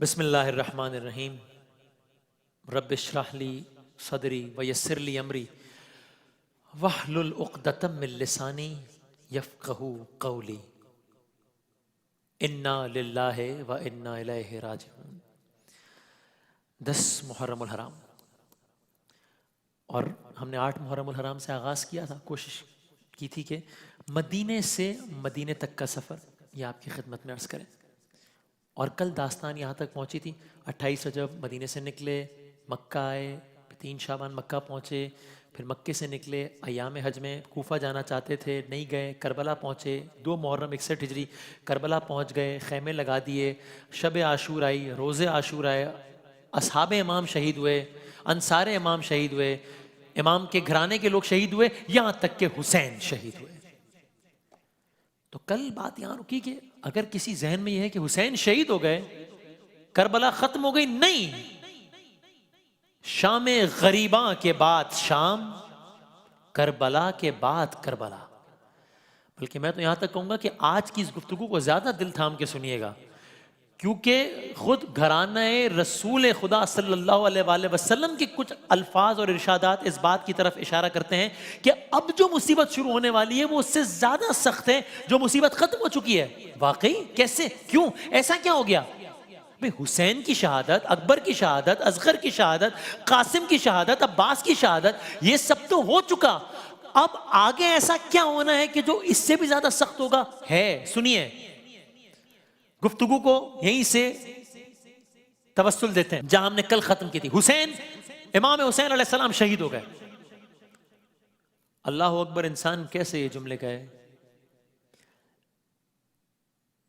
بسم اللہ الرحمن الرحیم رب اشرح لی صدری ویسر لی امری واحلل عقدۃ من لسانی یفقہوا قولی انا للہ و انا الیہ راجعون۔ 10 محرم الحرام، اور ہم نے 8 محرم الحرام سے آغاز کیا تھا۔ کوشش کی تھی کہ مدینے سے مدینے تک کا سفر یہ آپ کی خدمت میں عرض کریں، اور کل داستان یہاں تک پہنچی تھی۔ 28 رجب مدینے سے نکلے، مکہ آئے، 3 شعبان مکہ پہنچے، پھر مکے سے نکلے ایام حج میں کوفہ جانا چاہتے تھے، نہیں گئے، کربلا پہنچے، 2 محرم 61 ہجری کربلا پہنچ گئے، خیمے لگا دیے، شب عاشور آئی، روز عاشور آئے، اصحاب امام شہید ہوئے، انصار امام شہید ہوئے، امام کے گھرانے کے لوگ شہید ہوئے، یہاں تک کہ حسین شہید ہوئے۔ تو کل بات یہاں رکی کہ اگر کسی ذہن میں یہ ہے کہ حسین شہید ہو گئے، کربلا ختم ہو گئی، نہیں، شام غریباں کے بعد شام، کربلا کے بعد کربلا۔ بلکہ میں تو یہاں تک کہوں گا کہ آج کی اس گفتگو کو زیادہ دل تھام کے سنیے گا، کیونکہ خود گھرانہ رسول خدا صلی اللہ علیہ وآلہ وسلم کے کچھ الفاظ اور ارشادات اس بات کی طرف اشارہ کرتے ہیں کہ اب جو مصیبت شروع ہونے والی ہے وہ اس سے زیادہ سخت ہے جو مصیبت ختم ہو چکی ہے۔ واقعی؟ کیسے؟ کیوں؟ ایسا کیا ہو گیا؟ حسین کی شہادت، اکبر کی شہادت، اصغر کی شہادت، قاسم کی شہادت، عباس کی شہادت، یہ سب تو ہو چکا، اب آگے ایسا کیا ہونا ہے کہ جو اس سے بھی زیادہ سخت ہوگا؟ ہے، سنیے، گفتگو کو یہیں سے توسل دیتے ہیں جہاں ہم نے کل ختم کی تھی۔ حسین، امام حسین علیہ السلام شہید ہو گئے۔ اللہ اکبر، انسان کیسے یہ جملے کہے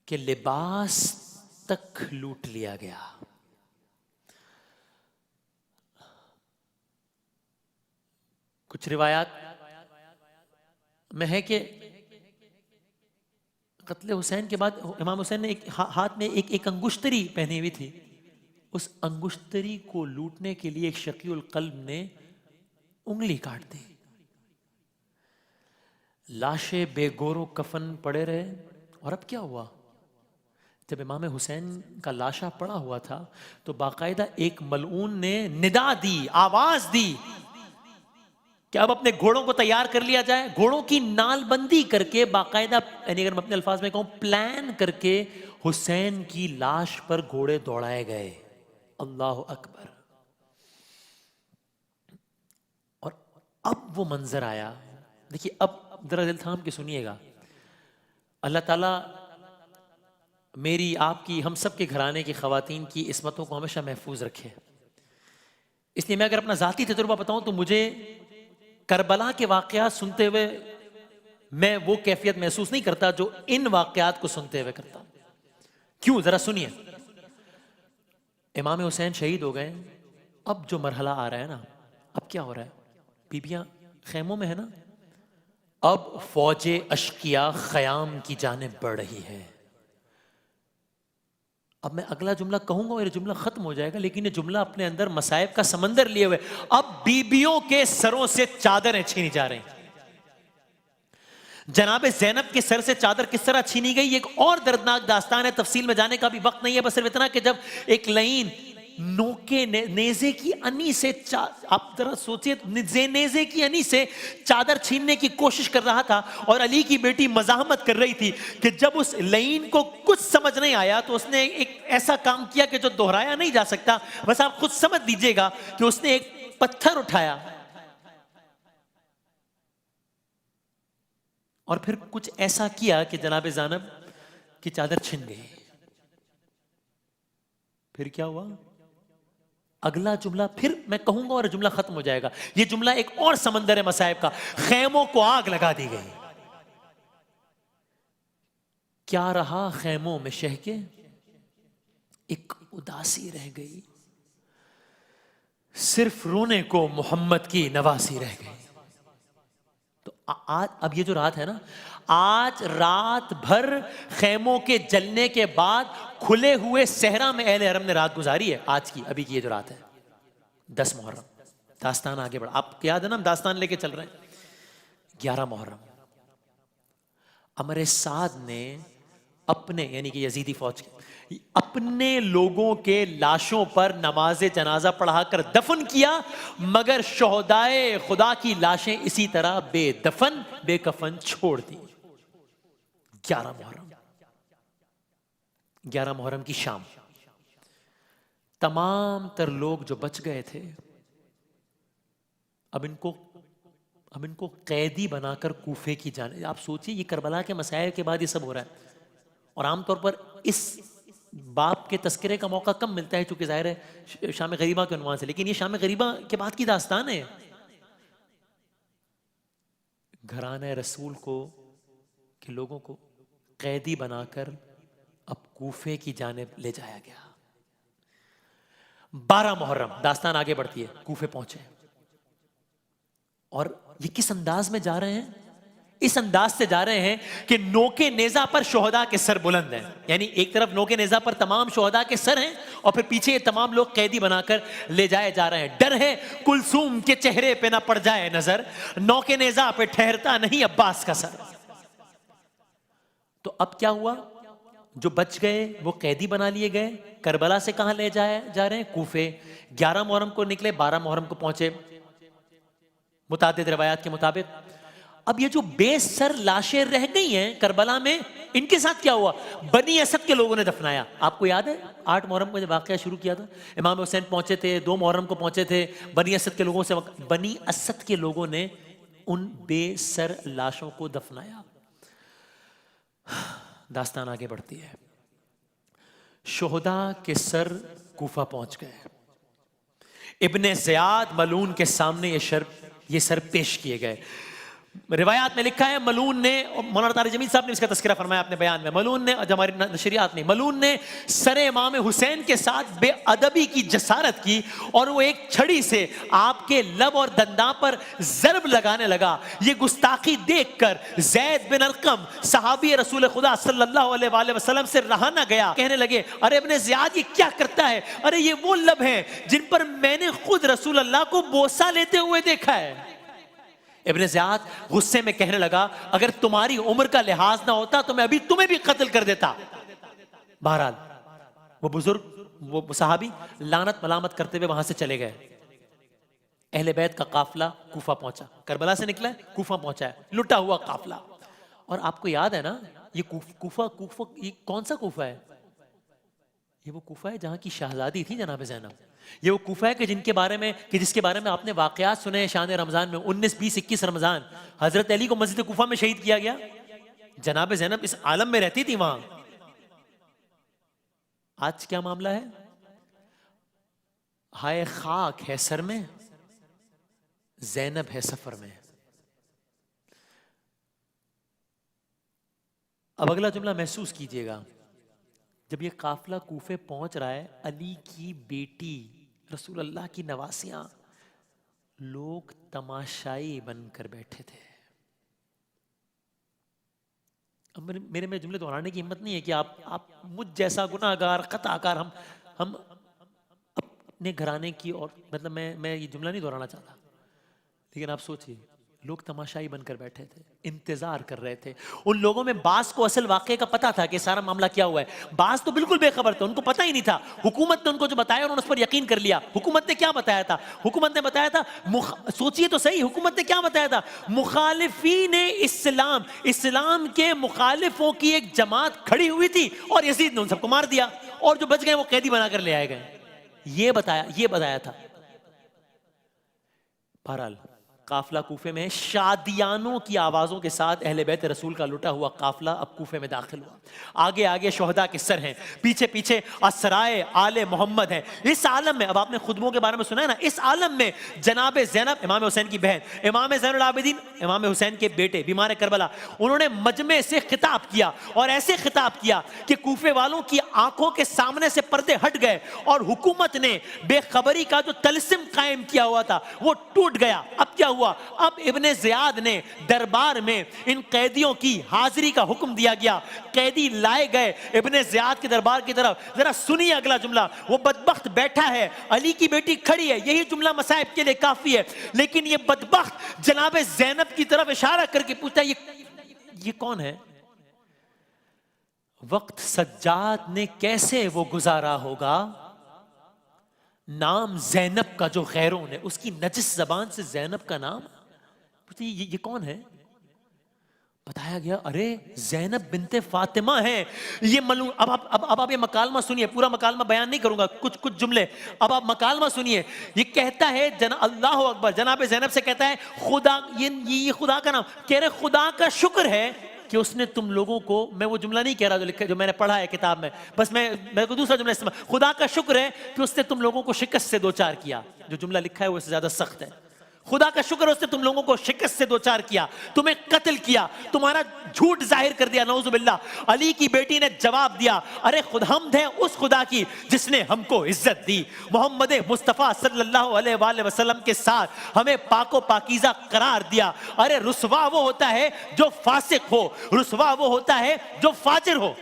کہ لباس تک لوٹ لیا گیا۔ کچھ روایات میں ہے کہ قتل حسین کے بعد امام حسین نے ہاتھ میں ایک انگشتری پہنی ہوئی تھی، اس انگشتری کو لوٹنے کے لیے ایک شقی القلب نے انگلی کاٹ دی۔ لاشیں بے گور و کفن پڑے رہے، اور اب کیا ہوا؟ جب امام حسین کا لاشا پڑا ہوا تھا تو باقاعدہ ایک ملعون نے ندا دی، آواز دی کہ اب اپنے گھوڑوں کو تیار کر لیا جائے۔ گھوڑوں کی نال بندی کر کے باقاعدہ، یعنی اگر میں اپنے الفاظ میں کہوں، پلان کر کے حسین کی لاش پر گھوڑے دوڑائے گئے۔ اللہ اکبر۔ اور اب وہ منظر آیا، دیکھیے، اب ذرا دل تھام کے سنیے گا۔ اللہ تعالیٰ میری، آپ کی، ہم سب کے گھرانے کی خواتین کی عصمتوں کو ہمیشہ محفوظ رکھے۔ اس لیے میں اگر اپنا ذاتی تجربہ بتاؤں تو مجھے کربلا کے واقعات سنتے ہوئے میں وہ کیفیت محسوس نہیں کرتا جو ان واقعات کو سنتے ہوئے کرتا ہوں۔ کیوں؟ ذرا سنیے۔ امام حسین شہید ہو گئے، اب جو مرحلہ آ رہا ہے نا، اب کیا ہو رہا ہے؟ بیبیاں خیموں میں ہے نا، اب فوج اشقیاء خیام کی جانب بڑھ رہی ہے۔ اب میں اگلا جملہ کہوں گا اور یہ جملہ ختم ہو جائے گا، لیکن یہ جملہ اپنے اندر مصائب کا سمندر لیے ہوئے۔ اب بیبیوں کے سروں سے چادریں چھینی جا رہی ہیں۔ جناب زینب کے سر سے چادر کس طرح چھینی گئی، یہ ایک اور دردناک داستان ہے، تفصیل میں جانے کا بھی وقت نہیں ہے، بس صرف اتنا کہ جب ایک لعین نوکے نیزے کی انی سے، آپ ذرا سوچئے، نیزے کی انی سے چادر چھیننے کی کوشش کر رہا تھا، اور علی کی بیٹی مزاحمت کر رہی تھی کہ جب اس لعین کو کچھ سمجھ نہیں آیا تو اس نے ایک ایسا کام کیا کہ جو دہرایا نہیں جا سکتا، بس آپ خود سمجھ لیجئے گا کہ اس نے ایک پتھر اٹھایا اور پھر کچھ ایسا کیا کہ جناب زینب کی چادر چھن گئی۔ پھر کیا ہوا؟ اگلا جملہ پھر میں کہوں گا اور جملہ ختم ہو جائے گا۔ یہ جملہ ایک اور سمندر ہے مصائب کا۔ خیموں کو آگ لگا دی گئی۔ کیا رہا خیموں میں شہ کے؟ ایک اداسی رہ گئی، صرف رونے کو محمد کی نواسی رہ گئی۔ تو آج، اب یہ جو رات ہے نا، آج رات بھر خیموں کے جلنے کے بعد کھلے ہوئے صحرا میں اہل حرم نے رات گزاری ہے۔ آج کی، ابھی کی یہ جو رات ہے، 10 محرم، داستان آگے بڑھا۔ آپ کو یاد ہے نا، ہم داستان لے کے چل رہے ہیں۔ 11 محرم، امر سعد نے اپنے، یعنی کہ یزیدی فوج کے اپنے لوگوں کے لاشوں پر نماز جنازہ پڑھا کر دفن کیا، مگر شہدائے خدا کی لاشیں اسی طرح بے دفن بے کفن چھوڑ دی۔ 11 محرم کی شام، تمام تر لوگ جو بچ گئے تھے اب ان کو قیدی بنا کر کوفے کی جانب۔ آپ سوچئے، یہ کربلا کے مسائل کے بعد یہ سب ہو رہا ہے، اور عام طور پر اس باپ کے تذکرے کا موقع کم ملتا ہے، چونکہ ظاہر ہے شام غریبہ کے عنوان سے، لیکن یہ شام غریبہ کے بعد کی داستان ہے۔ گھرانہ رسول کو کے لوگوں کو قیدی بنا کر اب کوفے کی جانب لے جایا گیا۔ 12 محرم داستان آگے بڑھتی ہے، کوفے پہنچے، اور یہ کس انداز میں جا رہے ہیں؟ اس انداز سے جا رہے ہیں کہ نوکے نیزہ پر شہداء کے سر بلند ہیں، یعنی ایک طرف نوکے نیزہ پر تمام شہداء کے سر ہیں، اور پھر پیچھے یہ تمام لوگ قیدی بنا کر لے جائے جا رہے ہیں۔ ڈر ہے کلثوم کے چہرے پہ نہ پڑ جائے نظر، نوکے نیزہ پہ ٹھہرتا نہیں عباس کا سر۔ تو اب کیا ہوا؟ جو بچ گئے وہ قیدی بنا لیے گئے، کربلا سے کہاں لے جائے جا رہے ہیں؟ کوفے۔ 11 محرم کو نکلے، 12 محرم کو پہنچے متعدد روایات کے مطابق۔ اب یہ جو بے سر لاشیں رہ گئی ہیں کربلا میں، ان کے ساتھ کیا ہوا؟ بنی اسد کے لوگوں نے دفنایا۔ آپ کو یاد ہے 8 محرم کو جب واقعہ شروع کیا تھا، امام حسین پہنچے تھے، 2 محرم کو پہنچے تھے، بنی اسد کے لوگوں سے بنی اسد کے لوگوں نے ان بے سر لاشوں کو دفنایا۔ داستان آگے بڑھتی ہے، شہداء کے سر کوفہ پہنچ گئے، ابن زیاد ملعون کے سامنے یہ سر پیش کیے گئے۔ روایات میں لکھا ہے ملعون نے، مولانا طارق جمیل صاحب نے اس کا تذکرہ فرمایا اپنے بیان میں، ملعون نے، ہماری نشریات میں، ملعون نے سر امام حسین کے ساتھ بے ادبی کی جسارت کی، اور وہ ایک چھڑی سے آپ کے لب اور دنداں پر ضرب لگانے لگا۔ یہ گستاخی دیکھ کر زید بن ارقم صحابی رسول خدا صلی اللہ علیہ وآلہ وسلم سے رہا نہ گیا، کہنے لگے ارے ابن زیاد یہ کیا کرتا ہے؟ ارے یہ وہ لب ہیں جن پر میں نے خود رسول اللہ کو بوسہ لیتے ہوئے دیکھا ہے۔ ابن زیاد غصے میں کہنے لگا اگر تمہاری عمر کا لحاظ نہ ہوتا تو میں ابھی تمہیں بھی قتل کر دیتا۔ بہرحال وہ بزرگ، وہ صحابی لعنت ملامت کرتے ہوئے وہاں سے چلے گئے۔ اہل بیت کا قافلہ کوفہ پہنچا، کربلا سے نکلا ہے، کوفہ پہنچا ہے، لٹا ہوا قافلہ۔ اور آپ کو یاد ہے نا یہ کوفہ یہ کون سا کوفہ ہے؟ یہ وہ کوفہ ہے جہاں کی شہزادی تھی جناب زینب۔ یہ وہ کوفہ ہے کہ جس کے بارے میں آپ نے واقعات سنے ہیں شان رمضان میں، 19، 20، 21 رمضان حضرت علی کو مسجد کوفہ میں شہید کیا گیا۔ جناب زینب اس عالم میں رہتی تھی وہاں۔ آج کیا معاملہ ہے؟ ہائے خاک ہے سر میں، زینب ہے سفر میں۔ اب اگلا جملہ محسوس کیجئے گا، جب یہ قافلہ کوفے پہنچ رہا ہے، علی کی بیٹی رسول اللہ کی نواسیاں، لوگ تماشائی بن کر بیٹھے تھے۔ اب میرے میں جملے دہرانے کی ہمت نہیں ہے کہ آپ مجھ جیسا گناہگار خطا کار ہم اپنے گھرانے کی، اور مطلب میں یہ جملہ نہیں دہرانا چاہتا، لیکن آپ سوچئے لوگ تماشائی بن کر بیٹھے تھے، انتظار کر رہے تھے۔ ان لوگوں میں بعض کو اصل واقعے کا پتا تھا کہ سارا معاملہ کیا ہوا ہے، بعض تو بالکل بے خبر تھے، ان کو پتہ ہی نہیں تھا۔ حکومت نے ان کو جو بتایا انہوں نے اس پر یقین کر لیا۔ حکومت نے کیا بتایا تھا؟ حکومت نے بتایا تھا، سوچئے تو صحیح، حکومت نے کیا بتایا تھا؟ مخالفین اسلام کے مخالفوں کی ایک جماعت کھڑی ہوئی تھی اور یزید نے ان سب کو مار دیا، اور جو بچ گئے وہ قیدی بنا کر لے آئے گئے۔ یہ بتایا تھا۔ بہرحال قافلہ کوفے میں شادیانوں کی آوازوں کے ساتھ اہل بیت رسول کا لٹا ہوا قافلہ اب کوفے میں داخل ہوا۔ آگے آگے شہداء کے سر ہیں، پیچھے پیچھے اسرائے آل محمد ہیں۔ اس عالم میں، اب آپ نے خطبوں کے بارے میں سنا ہے نا، اس عالم میں جناب زینب امام حسین کی بہن، امام زین العابدین امام حسین کے بیٹے، بیمار کربلا، انہوں نے مجمع سے خطاب کیا، اور ایسے خطاب کیا کہ کوفے والوں کی آنکھوں کے سامنے سے پردے ہٹ گئے، اور حکومت نے بے خبری کا جو طلسم قائم کیا ہوا تھا وہ ٹوٹ گیا۔ اب کیا ہوا؟ اب ابن زیاد نے دربار میں ان قیدیوں کی حاضری کا حکم دیا گیا، قیدی لائے گئے ابن زیاد کے دربار کی طرف۔ ذرا سنیے اگلا جملہ، وہ بدبخت بیٹھا ہے، علی کی بیٹی کھڑی ہے، یہی جملہ مصائب کے لیے کافی ہے، لیکن یہ بدبخت جناب زینب کی طرف اشارہ کر کے پوچھتا ہے یہ کون ہے؟ وقت سجاد نے کیسے وہ گزارا ہوگا، نام زینب کا جو غیروں نے، اس کی نجس زبان سے زینب کا نام، یہ کون ہے؟ بتایا گیا ارے زینب بنت فاطمہ ہے یہ ملعون۔ اب آپ یہ مکالمہ سنیے، پورا مکالمہ بیان نہیں کروں گا، کچھ جملے اب آپ مکالمہ سنیے۔ یہ کہتا ہے اللہ اکبر، جناب زینب سے کہتا ہے خدا، یہ خدا کا نام کہہ رہے، خدا کا شکر ہے کہ اس نے تم لوگوں کو، میں وہ جملہ نہیں کہہ رہا جو لکھا جو میں نے پڑھا ہے کتاب میں، بس میں کو دوسرا جملہ استعمال، خدا کا شکر ہے کہ اس نے تم لوگوں کو شکست سے دوچار کیا۔ جو جملہ لکھا ہے وہ اس سے زیادہ سخت ہے۔ خدا کا شکر اس نے تم لوگوں کو شکست سے دوچار کیا، تمہیں قتل کیا، تمہارا جھوٹ ظاہر کر دیا، نعوذ باللہ۔ علی کی بیٹی نے جواب دیا ارے حمد ہے اس خدا کی جس نے ہم کو عزت دی، محمد مصطفیٰ صلی اللہ علیہ وآلہ وسلم کے ساتھ ہمیں پاک و پاکیزہ قرار دیا۔ ارے رسوا وہ ہوتا ہے جو فاسق ہو، رسوا وہ ہوتا ہے جو فاجر ہو۔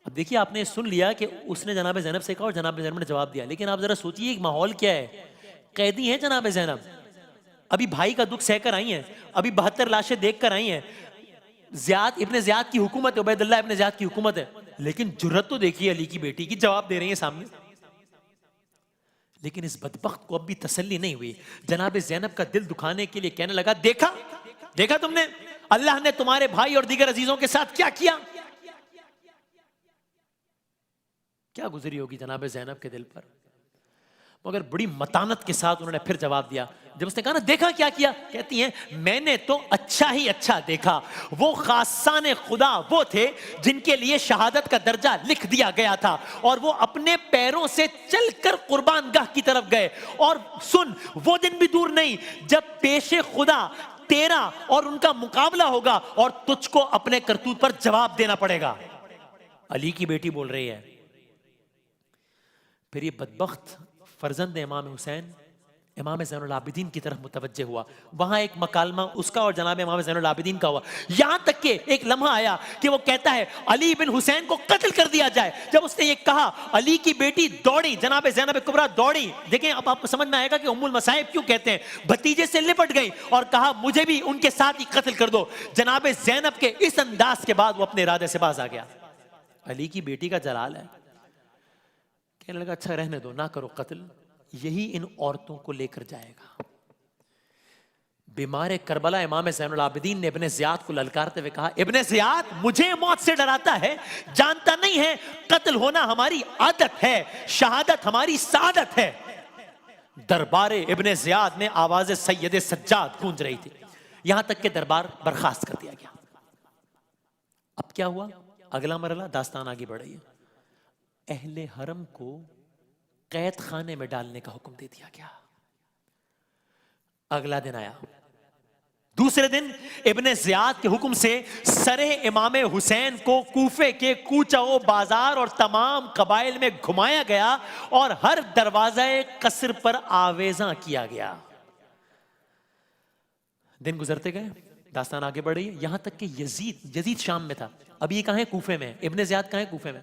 اب دیکھیے آپ نے سن لیا کہ اس نے جناب زینب سے کہا اور جناب زینب نے جواب دیا، لیکن آپ ذرا سوچئے ایک ماحول کیا ہے، قیدی ہیں جناب زینب، ابھی بھائی کا دکھ سہ کر آئی ہیں، ابھی 72 لاشیں دیکھ کر آئی ہیں، ابن زیاد کی حکومت ہے، عبید اللہ ابن زیاد کی حکومت ہے، لیکن جرت تو دیکھیے علی کی بیٹی کی، جواب دے رہی ہیں سامنے۔ لیکن اس بدبخت کو اب بھی تسلی نہیں ہوئی، جناب زینب کا دل دکھانے کے لیے کہنے لگا دیکھا تم نے اللہ نے تمہارے بھائی اور دیگر عزیزوں کے ساتھ کیا کیا، کیا گزری ہوگی جناب زینب کے دل پر۔ مگر بڑی متانت کے ساتھ انہوں نے پھر جواب دیا، جب اس نے کہا نا دیکھا کیا کیا، کہتی ہیں میں نے تو اچھا ہی اچھا دیکھا، وہ خاصان خدا وہ تھے جن کے لیے شہادت کا درجہ لکھ دیا گیا تھا، اور وہ اپنے پیروں سے چل کر قربان گاہ کی طرف گئے، اور سن وہ دن بھی دور نہیں جب پیش خدا تیرا اور ان کا مقابلہ ہوگا اور تجھ کو اپنے کرتوت پر جواب دینا پڑے گا۔ علی کی بیٹی بول رہی ہے۔ پھر یہ بدبخت فرزند امام حسین امام زین العابدین کی طرف متوجہ ہوا، وہاں ایک مکالمہ اس کا اور جناب امام زین العابدین کا ہوا، یہاں تک کہ ایک لمحہ آیا کہ وہ کہتا ہے علی بن حسین کو قتل کر دیا جائے۔ جب اس نے یہ کہا علی کی بیٹی دوڑی، جناب زینب کبریٰ دوڑی۔ دیکھیں اب آپ کو سمجھ میں آئے گا کہ ام المصائب کیوں کہتے ہیں، بھتیجے سے لپٹ گئی اور کہا مجھے بھی ان کے ساتھ ہی قتل کر دو۔ جناب زینب کے اس انداز کے بعد وہ اپنے ارادے سے باز آ گیا۔ علی کی بیٹی کا جلال ہے، کہنے لگا اچھا رہنے دو، نہ کرو قتل، یہی ان عورتوں کو لے کر جائے گا۔ بیمار کربلا امام زین العابدین نے ابن زیاد کو للکارتے ہوئے کہا ابن زیاد مجھے موت سے ڈراتا ہے، جانتا نہیں ہے قتل ہونا ہماری عادت ہے، شہادت ہماری سعادت ہے۔ دربار ابن زیاد میں آواز سید سجاد گونج رہی تھی، یہاں تک کہ دربار برخاست کر دیا گیا۔ اب کیا ہوا؟ اگلا مرحلہ داستان آگے بڑھ رہی ہے۔ اہل حرم کو قید خانے میں ڈالنے کا حکم دے دیا گیا۔ اگلا دن آیا، دوسرے دن ابن زیاد کے حکم سے سر امام حسین کو کوفے کے کوچہ و بازار اور تمام قبائل میں گھمایا گیا اور ہر دروازہ قصر پر آویزاں کیا گیا۔ دن گزرتے گئے، داستان آگے بڑھ رہی ہے، یہاں تک کہ یزید شام میں تھا، اب یہ کہاں ہے؟ کوفے میں۔ ابن زیاد کہاں ہے؟ کوفے میں۔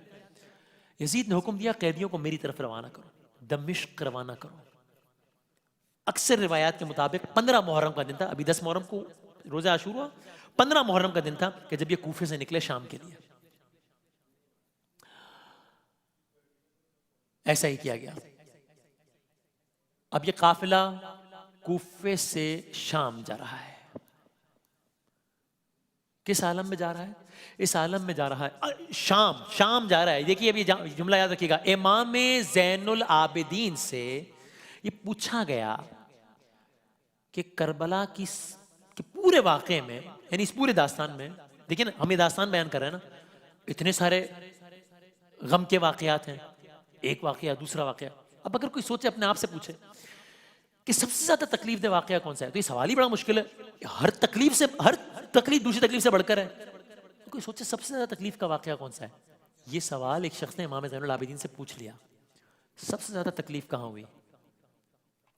یزید نے حکم دیا قیدیوں کو میری طرف روانہ کرو، دمشق روانہ کرو۔ اکثر روایات کے مطابق 15 محرم کا دن تھا، ابھی 10 محرم کو روزہ عاشورہ، 15 محرم کا دن تھا کہ جب یہ کوفے سے نکلے شام کے لیے۔ ایسا ہی کیا گیا۔ اب یہ قافلہ کوفے سے شام جا رہا ہے۔ کس عالم میں جا رہا ہے؟ اس عالم میں جا رہا ہے، شام جا رہا ہے۔ دیکھیے ابھی جملہ یاد رکھیے گا، امام زین العابدین سے یہ پوچھا گیا کہ کربلا کی پورے واقعے میں، یعنی اس پورے داستان میں، دیکھیں نا ہم یہ داستان بیان کر رہے ہیں نا، اتنے سارے غم کے واقعات ہیں، ایک واقعہ دوسرا واقعہ۔ اب اگر کوئی سوچے اپنے آپ سے پوچھے کہ سب سے زیادہ تکلیف دہ واقعہ کون سا ہے، تو یہ سوال ہی بڑا مشکل ہے۔ ہر تکلیف دوسری تکلیف سے بڑھ کر ہے۔ کوئی سوچے سب سے زیادہ تکلیف کا واقعہ کون سا ہے، یہ سوال ایک شخص نے امام زین العابدین سے پوچھ لیا، سب سے زیادہ تکلیف کہاں ہوئی؟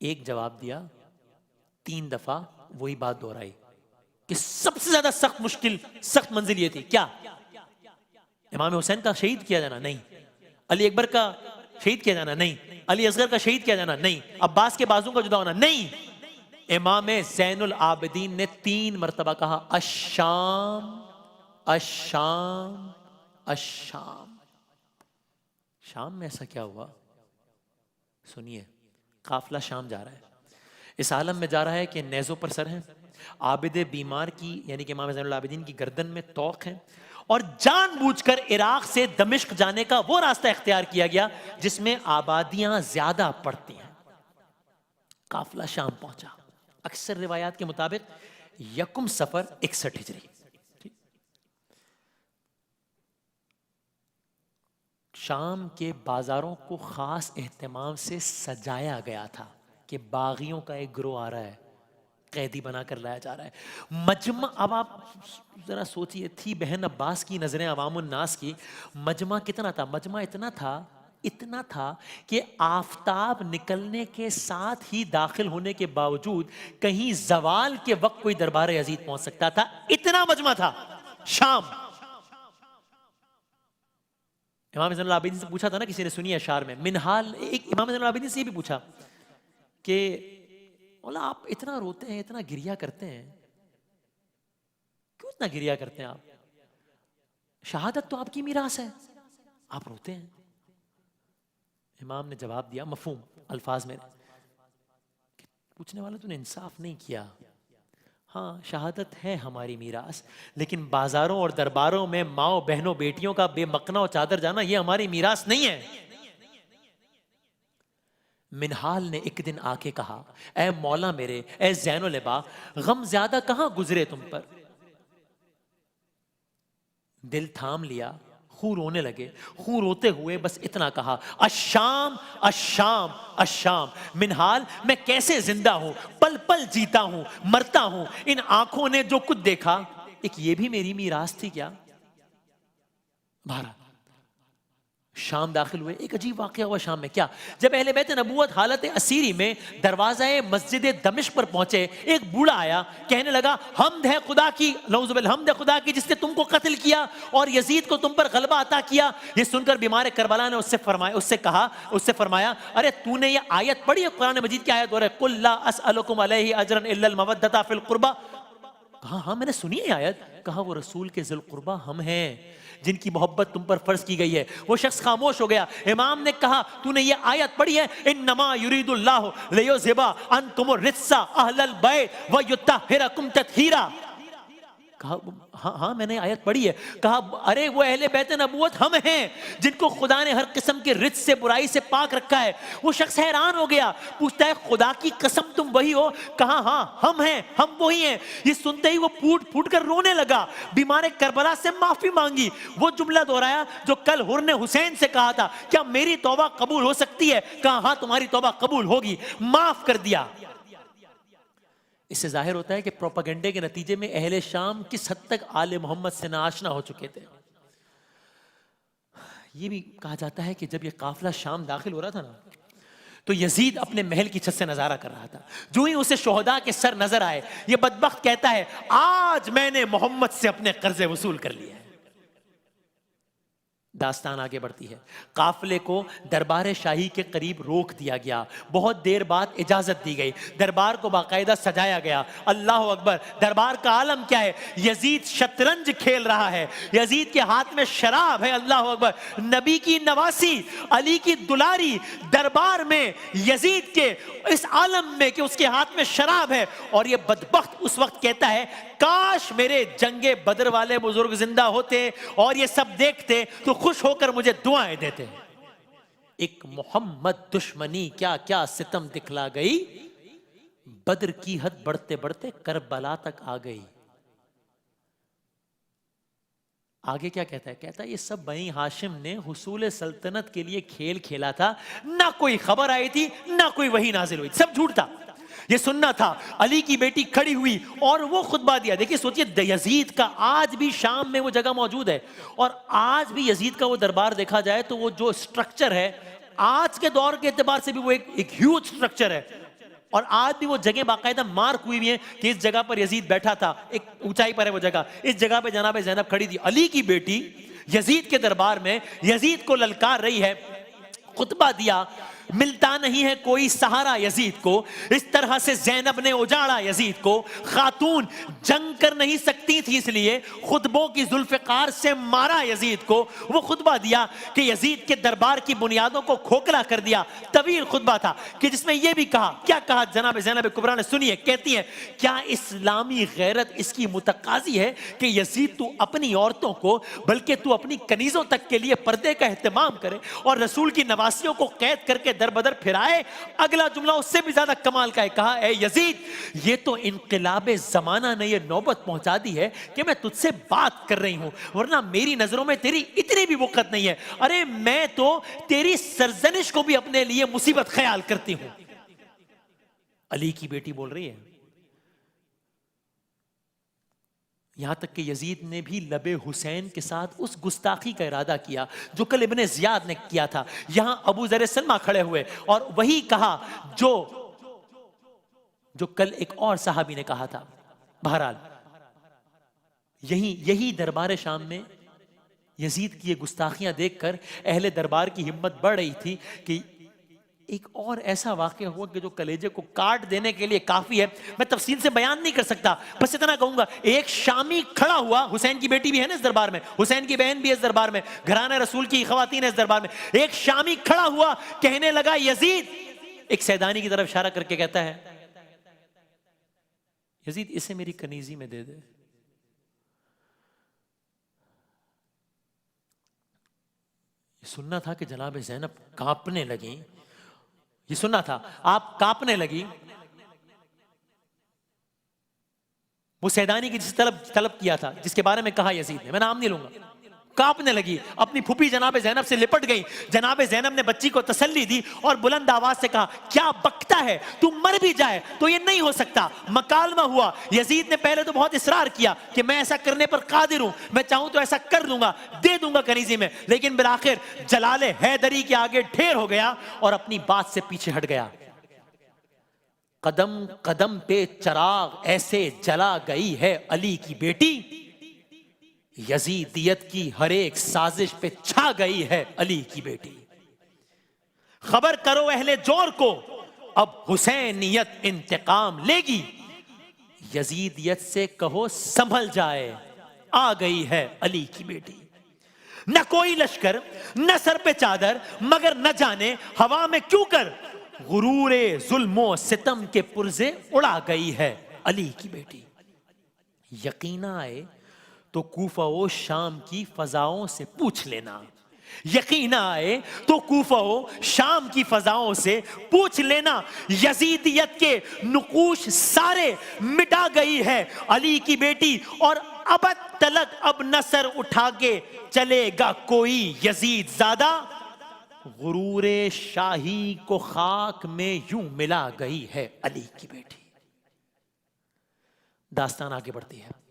ایک جواب دیا، 3 دفعہ وہی بات دہرائی کہ سب سے زیادہ سخت منزل یہ تھی، کیا؟ امام حسین کا شہید کیا جانا؟ نہیں۔ علی اکبر کا شہید کیا جانا؟ نہیں۔ علی اصغر کا شہید کیا جانا؟ نہیں۔ عباس کے بازو کا جدا ہونا؟ نہیں۔ امام زین العابدین نے 3 مرتبہ کہا الشام الشام الشام. شام میں ایسا کیا ہوا؟ سنیے، قافلہ شام جا رہا ہے، اس عالم میں جا رہا ہے کہ نیزوں پر سر ہیں، عابد بیمار کی یعنی کہ امام زین العابدین کی گردن میں طوق ہے، اور جان بوجھ کر عراق سے دمشق جانے کا وہ راستہ اختیار کیا گیا جس میں آبادیاں زیادہ پڑتی ہیں. قافلہ شام پہنچا، اکثر روایات کے مطابق 1 صفر 61 ہجری. شام کے بازاروں کو خاص اہتمام سے سجایا گیا تھا کہ باغیوں کا ایک گروہ آ رہا ہے، قیدی بنا کر لایا جا رہا ہے. مجمع، اب آپ ذرا سوچئے، تھی بہن عباس کی نظریں عوام الناس کی، مجمع کتنا تھا؟ مجمع اتنا تھا کہ آفتاب نکلنے کے ساتھ ہی داخل ہونے کے باوجود کہیں زوال کے وقت کوئی دربار یزید پہنچ سکتا تھا، اتنا مجمع تھا شام. امام زین العابدین سے پوچھا تھا نا کسی نے، سنی اشعار میں منحال، ایک امام زین العابدین سے یہ بھی پوچھا کہ مولا آپ اتنا روتے ہیں، اتنا گریا کرتے ہیں، کیوں اتنا گریا کرتے ہیں آپ؟ شہادت تو آپ کی میراث ہے، آپ روتے ہیں. امام نے جواب دیا مفہوم الفاظ میں، پوچھنے والا تو نے انصاف نہیں کیا. ہاں شہادت ہے ہماری میراث، لیکن بازاروں اور درباروں میں ماؤں بہنوں بیٹیوں کا بے مقنا و چادر جانا یہ ہماری میراث نہیں ہے. منحال نے ایک دن آ کے کہا، اے مولا میرے، اے زین و لبا، غم زیادہ کہاں گزرے تم پر. دل تھام لیا، خوں رونے لگے، خوں روتے ہوئے بس اتنا کہا، الشام الشام الشام. منحال میں کیسے زندہ ہوں، پل پل جیتا ہوں، مرتا ہوں، ان آنکھوں نے جو کچھ دیکھا، ایک یہ بھی میری میراث تھی کیا؟ بھارا شام داخل ہوئے. ایک عجیب واقعہ ہوا شام میں. کیا؟ جب اہل بیت نبوت حالت اسیری میں دروازہ مسجد دمشق پر پہنچے، ایک بوڑھا آیا، کہنے لگا حمد ہے خدا کی، نعوذ باللہ، حمد ہے خدا کی جس نے تم کو قتل کیا اور یزید کو تم پر غلبہ عطا کیا. یہ سن کر بیمار کربلا نے اس سے فرمایا ارے تو نے یہ آیت پڑھی ہے قرآن مجید کی آیت، قل لا اسألکم علیہ اجرا الا المودۃ فی القربى. کہا ہاں میں نے سنی ہے آیت. کہا وہ رسول کے ذی القربہ ہم ہیں جن کی محبت تم پر فرض کی گئی ہے. وہ شخص خاموش ہو گیا. امام نے کہا تو نے یہ آیت پڑھی ہے، انما یرید اللہ لیذھب عنکم الرجس اہل البیت ویطہرکم تطہیرا. کہا ہاں میں نے آیت پڑھی ہے. کہا ارے وہ اہل بیت نبوت ہم ہیں جن کو خدا نے ہر قسم کے رجس سے، برائی سے پاک رکھا ہے. وہ شخص حیران ہو گیا، پوچھتا ہے خدا کی قسم تم وہی ہو؟ کہا ہاں ہم ہیں، ہم وہی ہیں. یہ سنتے ہی وہ پھوٹ پھوٹ کر رونے لگا، بیمار کربلا سے معافی مانگی، وہ جملہ دہرایا جو کل حر نے حسین سے کہا تھا، کیا میری توبہ قبول ہو سکتی ہے؟ کہا ہاں تمہاری توبہ قبول ہوگی، معاف کر دیا. اس سے ظاہر ہوتا ہے کہ پروپیگنڈے کے نتیجے میں اہل شام کس حد تک آل محمد سے ناآشنا ہو چکے تھے. یہ بھی کہا جاتا ہے کہ جب یہ قافلہ شام داخل ہو رہا تھا نا، تو یزید اپنے محل کی چھت سے نظارہ کر رہا تھا. جو ہی اسے شہداء کے سر نظر آئے، یہ بدبخت کہتا ہے آج میں نے محمد سے اپنے قرضے وصول کر لیے. داستان آگے بڑھتی ہے. قافلے کو دربار شاہی کے قریب روک دیا گیا. بہت دیر بعد اجازت دی گئی. دربار کو باقاعدہ سجایا گیا. اللہ اکبر. دربار کا عالم کیا ہے؟ یزید شطرنج کھیل رہا ہے، یزید کے ہاتھ میں شراب ہے. اللہ اکبر. نبی کی نواسی، علی کی دلاری، دربار میں یزید کے اس عالم میں کہ اس کے ہاتھ میں شراب ہے. اور یہ بدبخت اس وقت کہتا ہے کاش میرے جنگ بدر والے بزرگ زندہ ہوتے اور یہ سب دیکھتے تو خوش ہو کر مجھے دعائیں دیتے. ایک محمد دشمنی کیا کیا ستم دکھلا گئی، بدر کی حد بڑھتے بڑھتے کربلا تک آ گئی. آگے کیا کہتا ہے؟ کہتا ہے یہ سب بنی ہاشم نے حصول سلطنت کے لیے کھیل کھیلا تھا، نہ کوئی خبر آئی تھی، نہ کوئی وحی نازل ہوئی، سب جھوٹ تھا. یہ سننا تھا. علی کی بیٹی کھڑی ہوئی اور وہ خطبہ دیا. دیکھیے سوچئے یزید کا آج بھی شام میں وہ جگہ موجود ہے، اور آج بھی یزید کا وہ دربار دیکھا جائے تو وہ جو سٹرکچر ہے آج کے دور کے اعتبار سے بھی وہ ایک ہیوج سٹرکچر ہے. اور آج بھی وہ جگہ باقاعدہ مارک ہوئی ہوئی ہیں کہ اس جگہ پر یزید بیٹھا تھا. ایک اونچائی پر ہے وہ جگہ، اس جگہ پہ جناب زینب کھڑی تھی. علی کی بیٹی یزید کے دربار میں یزید کو للکار رہی ہے. خطبہ دیا ملتا نہیں ہے کوئی سہارا یزید کو، اس طرح سے زینب نے اجاڑا یزید کو، خاتون جنگ کر نہیں سکتی تھی اس لیے خطبوں کی ذوالفقار سے مارا یزید کو۔ وہ خطبہ دیا کہ یزید کے دربار کی بنیادوں کو کھوکھلا کر دیا، طویل خطبہ تھا کہ جس میں یہ بھی کہا، کیا کہا جناب زینب کبریٰ نے، سنیے، کہتی ہیں کیا اسلامی غیرت اس کی متقاضی ہے کہ یزید تو اپنی عورتوں کو بلکہ تو اپنی کنیزوں تک کے لیے پردے کا اہتمام کرے اور رسول کی نواسیوں کو قید کر کے در بدر پھرائے؟ اگلا جملہ اس سے بھی زیادہ کمال کا ہے، کہا اے یزید یہ تو انقلاب زمانہ نے یہ نوبت پہنچا دی ہے کہ میں تجھ سے بات کر رہی ہوں، ورنہ میری نظروں میں تیری اتنی بھی وقت نہیں ہے، ارے میں تو تیری سرزنش کو بھی اپنے لیے مصیبت خیال کرتی ہوں۔ علی کی بیٹی بول رہی ہے، یہاں تک کہ یزید نے بھی لب حسین کے ساتھ اس گستاخی کا ارادہ کیا جو کل ابن زیاد نے کیا تھا۔ یہاں ابو ذر سلمہ کھڑے ہوئے اور وہی کہا جو کل ایک اور صحابی نے کہا تھا۔ بہرحال یہی دربار شام میں یزید کی یہ گستاخیاں دیکھ کر اہل دربار کی ہمت بڑھ رہی تھی کہ ایک اور ایسا واقعہ ہوا کہ جو کلیجے کو کاٹ دینے کے لیے کافی ہے۔ میں تفصیل سے بیان نہیں کر سکتا، بس اتنا کہوں گا، ایک شامی کھڑا ہوا، حسین کی بیٹی بھی ہے نا اس دربار میں، حسین کی بہن بھی ہے اس دربار میں، گھرانہ رسول کی خواتین ہے اس دربار میں، ایک شامی کھڑا ہوا کہنے لگا یزید، ایک سیدانی کی طرف اشارہ کر کے کہتا ہے یزید اسے میری کنیزی میں دے دے۔ سننا تھا کہ جناب زینب کانپنے لگیں، یہ سننا تھا، آپ کانپنے لگی۔ وہ سیدانی کی جس طلب کیا تھا، جس کے بارے میں کہا یزید نے، میں نام نہیں لوں گا، کانپنے لگی، اپنی پھوپھی جناب زینب سے لپٹ گئی۔ جناب زینب نے بچی کو تسلی دی اور بلند آواز سے کہا کیا بکتا ہے، تو مر بھی جائے تو یہ نہیں ہو سکتا۔ مکالمہ ہوا، یزید نے پہلے تو بہت اصرار کیا کہ میں ایسا کرنے پر قادر ہوں، میں چاہوں تو ایسا کر دوں گا، دے دوں گا کنیزی میں، لیکن بالآخر جلال حیدری کے آگے ڈھیر ہو گیا اور اپنی بات سے پیچھے ہٹ گیا۔ قدم قدم پہ چراغ ایسے جلا گئی ہے علی کی بیٹی، یزیدیت کی ہر ایک سازش پہ چھا گئی ہے علی کی بیٹی۔ خبر کرو اہل جور کو، اب حسینیت انتقام لے گی، یزیدیت سے کہو سنبھل جائے، آ گئی ہے علی کی بیٹی۔ نہ کوئی لشکر نہ سر پہ چادر، مگر نہ جانے ہوا میں کیوں کر، غرور ظلم و ستم کے پرزے اڑا گئی ہے علی کی بیٹی۔ یقین آئے تو کوفہ و شام کی فضاؤں سے پوچھ لینا، یقین آئے تو کوفہ و شام کی فضاؤں سے پوچھ لینا، یزیدیت کے نقوش سارے مٹا گئی ہے علی کی بیٹی، اور ابد تلک اب نہ سر اٹھا کے چلے گا کوئی یزید زادہ، غرور شاہی کو خاک میں یوں ملا گئی ہے علی کی بیٹی۔ داستان آگے بڑھتی ہے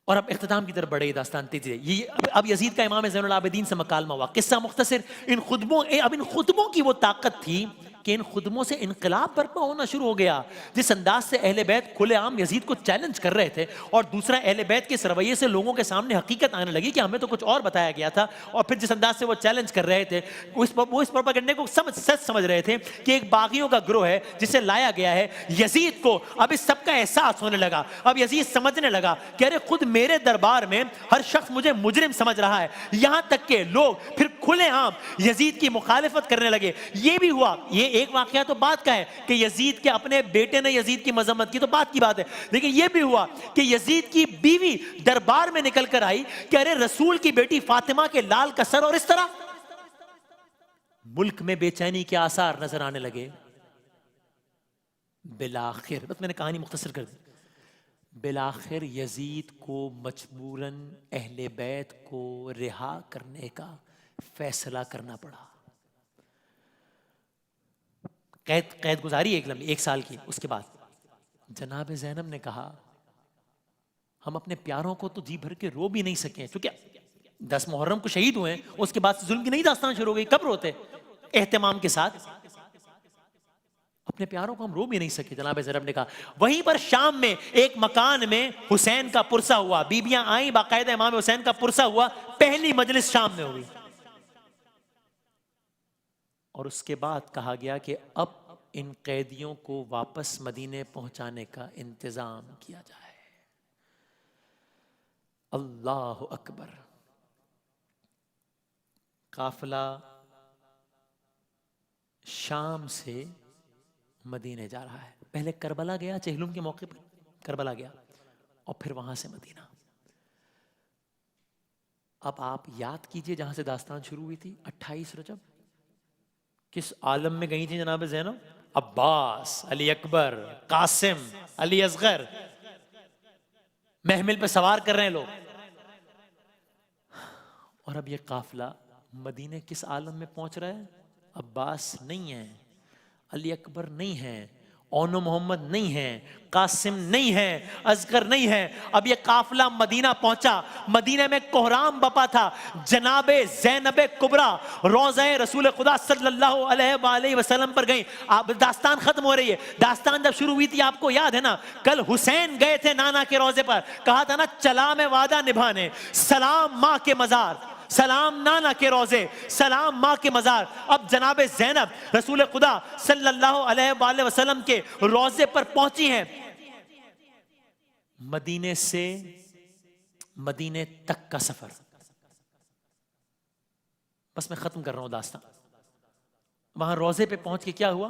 اور اب اختتام کی طرف بڑھے داستان تیزی سے۔ اب یزید کا امام زین العابدین سے مکالمہ ہوا، قصہ مختصر۔ ان خطبوں کی وہ طاقت تھی کہ ان خطبوں سے انقلاب برپا ہونا شروع ہو گیا۔ جس انداز سے اہل بیت کھلے عام یزید کو چیلنج کر رہے تھے، اور دوسرا اہل بیت کے اس رویے سے لوگوں کے سامنے حقیقت آنے لگی کہ ہمیں تو کچھ اور بتایا گیا تھا، اور پھر جس انداز سے وہ چیلنج کر رہے تھے، وہ اس پروپیگنڈے کو سچ سمجھ رہے تھے کہ ایک باغیوں کا گروہ ہے جسے لایا گیا ہے۔ یزید کو اب اس سب کا احساس ہونے لگا، اب یزید سمجھنے لگا کہ ارے خود میرے دربار میں ہر شخص مجھے مجرم سمجھ رہا ہے، یہاں تک کہ لوگ پھر کھلے عام یزید کی مخالفت کرنے لگے۔ یہ بھی ہوا، یہ ایک واقعہ تو بات کا ہے کہ یزید کے اپنے بیٹے نے یزید کی مذمت کی، تو بات کی بات ہے، لیکن یہ بھی ہوا کہ یزید کی بیوی دربار میں نکل کر آئی کہ ارے رسول کی بیٹی فاطمہ کے لال کا سر، اور اس طرح ملک میں بے چینی کے آثار نظر آنے لگے۔ بالآخر، بس میں نے کہانی مختصر کر دی، بالآخر یزید کو مجبوراً اہل بیت کو رہا کرنے کا فیصلہ کرنا پڑا۔ قید گزاری ایک لمبی، 1 سال کی۔ اس کے بعد جناب زینب نے کہا ہم اپنے پیاروں کو تو جی بھر کے رو بھی نہیں سکے، چونکہ 10 محرم کو شہید ہوئے، اس کے بعد ظلم کی نئی داستان شروع ہو گئی، کب روتے اہتمام کے ساتھ، اپنے پیاروں کو ہم رو بھی نہیں سکے۔ جناب زینب نے کہا، وہیں پر شام میں ایک مکان میں حسین کا پرسہ ہوا، بیبیاں آئیں، باقاعدہ امام حسین کا پرسہ ہوا، پہلی مجلس شام میں ہوئی، اور اس کے بعد کہا گیا کہ اب ان قیدیوں کو واپس مدینے پہنچانے کا انتظام کیا جائے۔ اللہ اکبر۔ قافلہ شام سے مدینے جا رہا ہے، پہلے کربلا گیا، چہلم کے موقع پر کربلا گیا، اور پھر وہاں سے مدینہ۔ اب آپ یاد کیجئے جہاں سے داستان شروع ہوئی تھی، 28 رجب کس عالم میں گئی تھی جناب زینب؟ عباس، علی اکبر، قاسم، علی اصغر، محمل پہ سوار کر رہے ہیں لوگ، اور اب یہ قافلہ مدینے کس عالم میں پہنچ رہا ہے؟ عباس نہیں ہے، علی اکبر نہیں ہے، اونو محمد نہیں ہے، قاسم نہیں ہے، اصغر نہیں ہے۔ اب یہ قافلہ مدینہ پہنچا، مدینہ میں کوہرام بپا تھا۔ جناب زینب کبریٰ روضہ رسول خدا صلی اللہ علیہ وآلہ وسلم پر گئیں۔ اب داستان ختم ہو رہی ہے۔ داستان جب شروع ہوئی تھی آپ کو یاد ہے نا، کل حسین گئے تھے نانا کے روضے پر، کہا تھا نا چلا میں وعدہ نبھانے، سلام ماں کے مزار، سلام نانا کے روزے، سلام ماں کے مزار۔ اب جناب زینب رسول خدا صلی اللہ علیہ وآلہ وسلم کے روزے پر پہنچی ہیں۔ مدینے سے مدینے تک کا سفر، بس میں ختم کر رہا ہوں داستان۔ وہاں روزے پہ پہنچ کے کیا ہوا،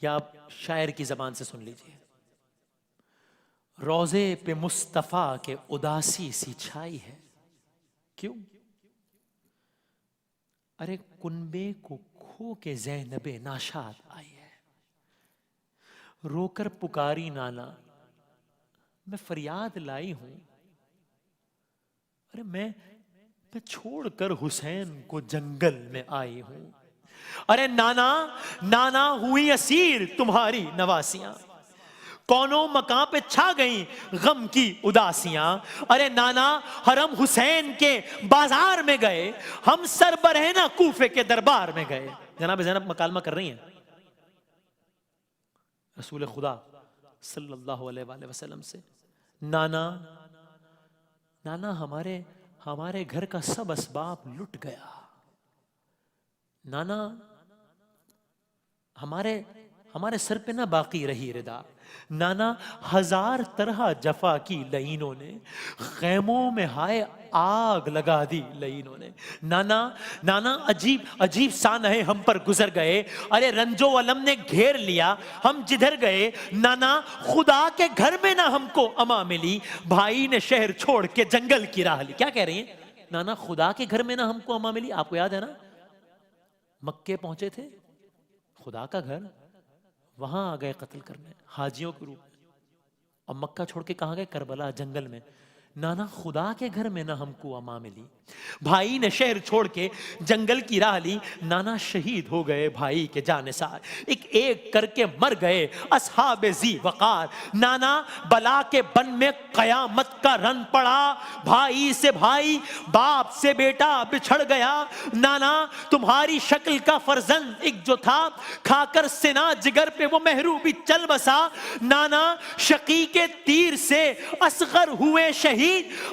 یا آپ شاعر کی زبان سے سن لیجئے۔ روزے پہ مصطفیٰ کے اداسی سی چھائی ہے، کیوں؟ ارے کنبے کو کھو کے زینب ناشاد آئی ہے، رو کر پکاری نانا میں فریاد لائی ہوں، ارے میں چھوڑ کر حسین کو جنگل میں آئی ہوں، ارے نانا نانا ہوئی اسیر تمہاری نواسیاں، کونوں مکان پہ چھا گئیں غم کی اداسیاں، ارے نانا حرم حسین کے بازار میں گئے، ہم سربرہنہ کوفے کے دربار میں گئے۔ جناب زینب مکالمہ کر رہی ہیں رسول خدا صلی اللہ علیہ وآلہ وسلم سے، نانا نانا ہمارے گھر کا سب اسباب لٹ گیا، نانا ہمارے سر پہ نہ باقی رہی ردا، نانا ہزار طرح جفا کی لعینوں نے، خیموں میں ہائے آگ لگا دی لعینوں نے، نانا عجیب سانحے ہم پر گزر گئے، ارے رنج و الم نے گھیر لیا ہم جدھر گئے، نانا خدا کے گھر میں نہ ہم کو اما ملی، بھائی نے شہر چھوڑ کے جنگل کی راہ لی۔ کیا کہہ رہی ہیں؟ نانا خدا کے گھر میں نہ ہم کو اما ملی۔ آپ کو یاد ہے نا مکے پہنچے تھے، خدا کا گھر، وہاں آ گئے قتل کرنے حاجیوں کے روپ میں، اور مکہ چھوڑ کے کہاں گئے؟ کربلا جنگل میں۔ نانا خدا کے گھر میں نہ ہم کو اما ملی، بھائی نے شہر چھوڑ کے جنگل کی راہ لی، نانا شہید ہو گئے بھائی کے جانثار، ایک ایک کر کے مر گئے اصحاب ذی وقار، نانا بلا کے بن میں قیامت کا رن پڑا، بھائی سے بھائی باپ سے بیٹا بچھڑ گیا، نانا تمہاری شکل کا فرزند ایک جو تھا، کھا کر سنا جگر پہ وہ محروبی چل بسا، نانا شقی کے تیر سے اصغر ہوئے شہید،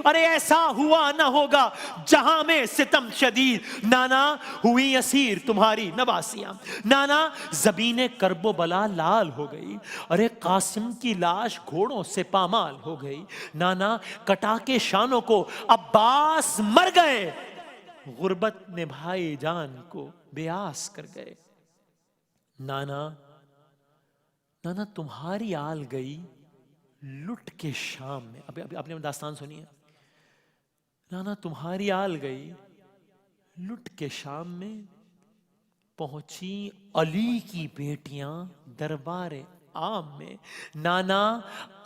ارے ایسا ہوا نہ ہوگا جہاں میں ستم شدید، نانا ہوئی اسیر تمہاری نواسیاں، نانا زبین کرب و بلا لال ہو گئی، ارے قاسم کی لاش گھوڑوں سے پامال ہو گئی، نانا کٹا کے شانوں کو عباس مر گئے، غربت نے بھائی جان کو بیاس کر گئے، نانا تمہاری آل گئی لٹ کے شام میں۔ ابھی آپ نے داستان سنی ہے، نانا تمہاری آل گئی لٹ کے شام میں، پہنچی علی کی بیٹیاں دربار عام میں، نانا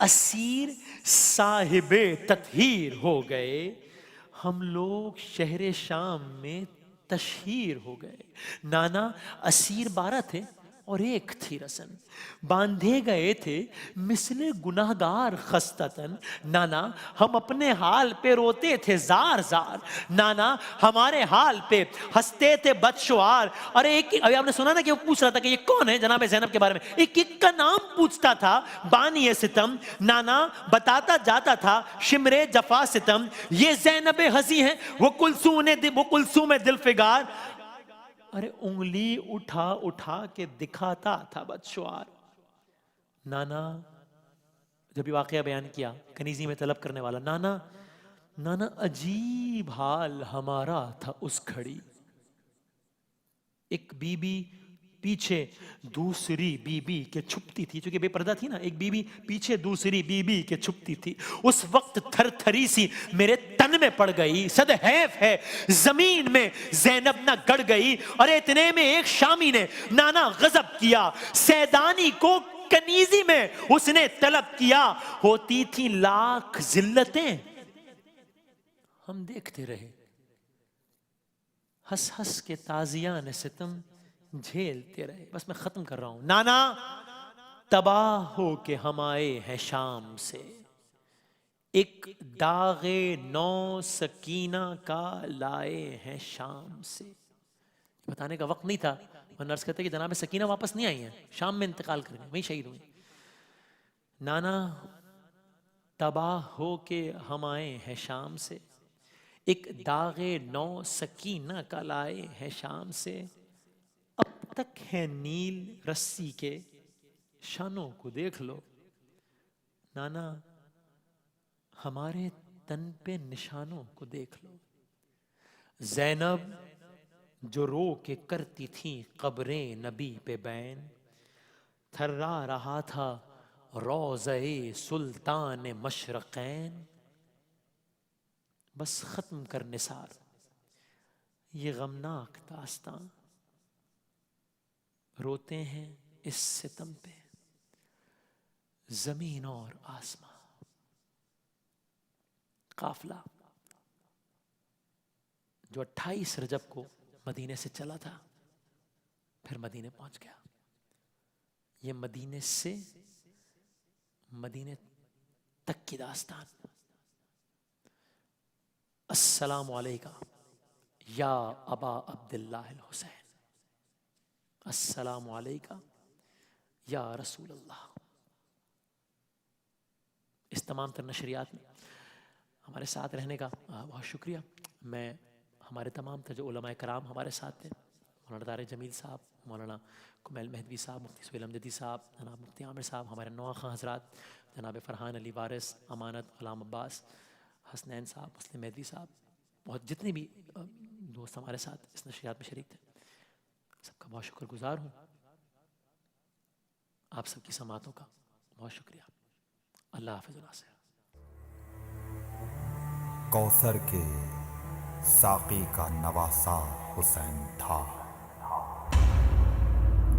اسیر صاحب تطہیر ہو گئے، ہم لوگ شہر شام میں تشہیر ہو گئے، نانا اسیر 12 تھے اور ایک تھی رسن، باندھے گئے تھے مثل گناہگار خستتن، نانا ہم اپنے حال پہ روتے تھے زار زار، نانا ہمارے حال پہ ہنستے تھے بدشعار، اور ایک ابھی آپ نے سنا نا کہ وہ پوچھ رہا تھا کہ یہ کون ہے جناب زینب کے بارے میں، ایک ایک کا نام پوچھتا تھا، بانی ستم، نانا بتاتا جاتا تھا شمرے جفا ستم، یہ زینب ہنسی ہیں وہ کلثوم دل فگار، ارے انگلی اٹھا اٹھا کے دکھاتا تھا بدشعار. نانا جب یہ واقعہ بیان کیا کنیزی میں طلب کرنے والا, نانا نانا عجیب حال ہمارا تھا اس گھڑی. ایک بی بی پیچھے دوسری بی بی کے چھپتی تھی, چونکہ بے پردہ تھی نا, ایک بی بی پیچھے دوسری بی بی کے چھپتی تھی. اس وقت تھر تھری سی میرے تن میں پڑ گئی, صد حیف ہے زمین میں زینب نہ گڑ گئی. اور اتنے میں ایک شامی نے نانا غضب کیا, سیدانی کو کنیزی میں اس نے طلب کیا. ہوتی تھی لاکھ ذلتیں ہم دیکھتے رہے, ہنس ہنس کے تازیان ستم جھیلتے رہے. بس میں ختم کر رہا ہوں. نانا تباہ ہو کے ہم آئے ہیں شام سے, ایک داغ نو سکینہ کا لائے ہیں شام سے. بتانے کا وقت نہیں تھا, وہ نرس کہتے کہ جناب سکینہ واپس نہیں آئی ہیں, شام میں انتقال کریں گے, وہیں شہید ہوئے. نانا تباہ ہو کے ہم آئے ہیں شام سے, ایک داغ نو سکینہ کا لائے ہیں شام سے. اب تک ہے نیل رسی کے شانوں کو دیکھ لو. نانا ہمارے تن پہ نشانوں کو دیکھ لو. زینب جو رو کے کرتی تھی قبریں نبی پہ بین, تھرا رہا تھا روضہ سلطان مشرقین. بس ختم کر نثار یہ غمناک داستان, روتے ہیں اس ستم پہ زمین اور آسمان. قافلہ جو 28 رجب کو مدینے سے چلا تھا پھر مدینے پہنچ گیا. یہ مدینے سے مدینے تک کی داستان. السلام علیکہ یا ابا عبداللہ الحسین, السلام علیکہ یا رسول اللہ. اس تمام تر نشریات میں ہمارے ساتھ رہنے کا بہت شکریہ. میں ہمارے تمام تر جو علماء کرام ہمارے ساتھ تھے, مولانا طارق جمیل صاحب, مولانا کمیل مہدوی صاحب, مفتی سہیل امجدی صاحب, جناب مفتی عامر صاحب, ہمارے نواں خاں حضرات, جناب فرحان علی وارث, امانت, غلام عباس, حسنین صاحب, مسلم مہدوی صاحب, بہت جتنے بھی دوست ہمارے ساتھ اس نشریات میں شریک تھے, سب کا بہت شکر گزار ہوں. آپ سب کی سماعتوں کا بہت شکریہ. اللہ حافظ. ناصر کوثر کے ساقی کا نواسا حسین تھا,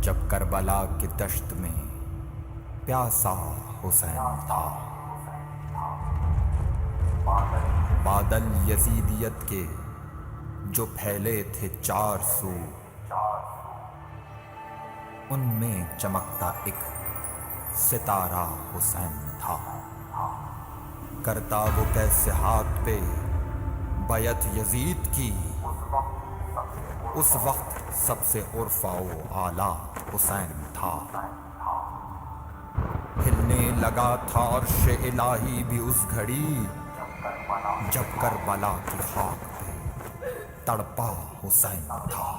جب کربلا کی دشت میں پیاسا حسین تھا. بادل یزیدیت کے جو پھیلے تھے چار سو, ان میں چمکتا ایک ستارہ حسین تھا. کرتا وہ کیسے ہاتھ پہ بیعت یزید کی, اس وقت سب سے عرفا و اعلیٰ حسین تھا. ہلنے لگا تھا عرش الہی بھی اس گھڑی, جب کربلا کی خاک پہ تڑپا حسین تھا.